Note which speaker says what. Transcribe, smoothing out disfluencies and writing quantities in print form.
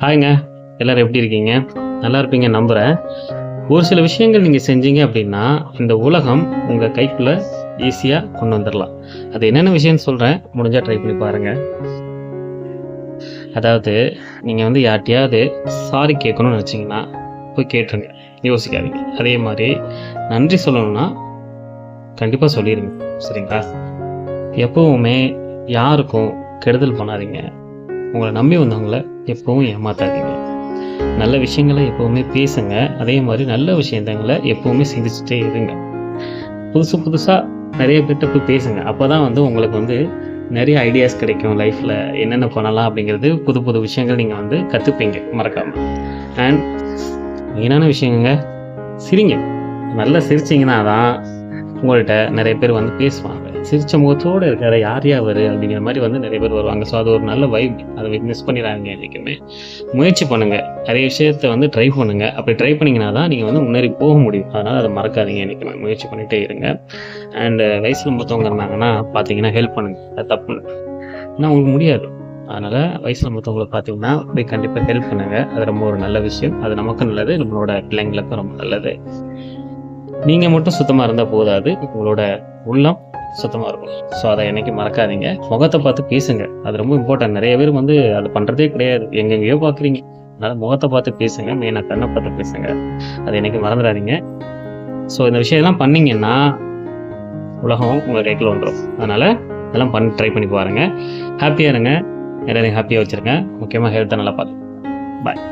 Speaker 1: ஹாய்ங்க. எல்லாரும் எப்படி இருக்கீங்க? நல்லா இருப்பீங்க நம்புகிறேன். ஒரு சில விஷயங்கள் நீங்கள் செஞ்சீங்க அப்படின்னா இந்த உலகம் உங்கள் கைக்குள்ளே ஈஸியாக கொண்டு வந்துடலாம். அது என்னென்ன விஷயம்னு சொல்கிறேன், முடிஞ்சால் ட்ரை பண்ணி பாருங்கள். அதாவது நீங்கள் வந்து யார்கிட்டையாவது சாரி கேட்கணும்னு நினச்சிங்கன்னா போய் கேட்டுருங்க, யோசிக்காதீங்க. அதே மாதிரி நன்றி சொல்லணும்னா கண்டிப்பாக சொல்லிடுங்க, சரிங்களா? எப்பவுமே யாருக்கும் கெடுதல் பண்ணாதீங்க. உங்களை நம்பி வந்தவங்கள எப்பவும் ஏமாத்தாதீங்க. நல்ல விஷயங்களை எப்போவுமே பேசுங்க. அதே மாதிரி நல்ல விஷயங்களை எப்போவுமே சிந்திச்சுட்டே இருங்க. புதுசாக நிறைய பேர்கிட்ட போய் பேசுங்க. அப்போ தான் வந்து உங்களுக்கு வந்து நிறைய ஐடியாஸ் கிடைக்கும். லைஃப்பில் என்னென்ன பண்ணலாம் அப்படிங்கிறது புது விஷயங்கள் நீங்கள் வந்து கற்றுப்பீங்க மறக்காமல். அண்ட் மெயினான விஷயங்க, சிரிங்க. நல்லா சிரிச்சிங்கன்னா தான் உங்கள்கிட்ட நிறைய பேர் வந்து பேசுவாங்க. சிரிச்ச முகத்தோடு இருக்கிற யார் அவர் அப்படிங்கிற மாதிரி வந்து நிறைய பேர் வருவாங்க. ஸோ அது ஒரு நல்ல வைப். அதை மிஸ் பண்ணிடாதீங்க. என்றைக்குமே முயற்சி பண்ணுங்கள். நிறைய விஷயத்தை வந்து ட்ரை பண்ணுங்கள். அப்படி ட்ரை பண்ணிங்கன்னா தான் நீங்கள் வந்து முன்னேறி போக முடியும். அதனால் அதை மறக்காதீங்க. என்றைக்குமே முயற்சி பண்ணிகிட்டே இருங்க. அண்டு வயசில் மூத்தவங்க இருந்தாங்கன்னா பார்த்தீங்கன்னா ஹெல்ப் பண்ணுங்கள். அது தப்பு, ஆனால் உங்களுக்கு முடியாது. அதனால் வயசில் மூத்தவங்களை பார்த்தீங்கன்னா போய் கண்டிப்பாக ஹெல்ப் பண்ணுங்கள். அது ரொம்ப ஒரு நல்ல விஷயம். அது நமக்கும் நல்லது, நம்மளோட பிள்ளைங்களுக்கும் ரொம்ப நல்லது. நீங்கள் மட்டும் சுத்தமாக இருந்தால் போதாது, உங்களோட உள்ளம் சுத்தமாக இருக்கும். ஸோ அதை என்றைக்கும் மறக்காதீங்க. முகத்தை பார்த்து பேசுங்க. அது ரொம்ப இம்பார்ட்டன்ட். நிறைய பேர் வந்து அது பண்ணுறதே கிடையாது. எங்கெங்கேயோ பார்க்குறீங்க. அதனால் முகத்தை பார்த்து பேசுங்க. மெயினாக கண்ணை பார்த்து பேசுங்க. அதை என்றைக்கும் மறந்துடாதீங்க. ஸோ இந்த விஷயம்லாம் பண்ணிங்கன்னா உலகம் உங்கள் கைக்குள்ள வந்துடும். அதனால் இதெல்லாம் ட்ரை பண்ணி பாருங்கள். ஹாப்பியாக இருங்க. எல்லாரையும் ஹாப்பியாக வச்சுருங்க. முக்கியமாக ஹெல்த்தை நல்லா பார்த்துங்க. பாய்.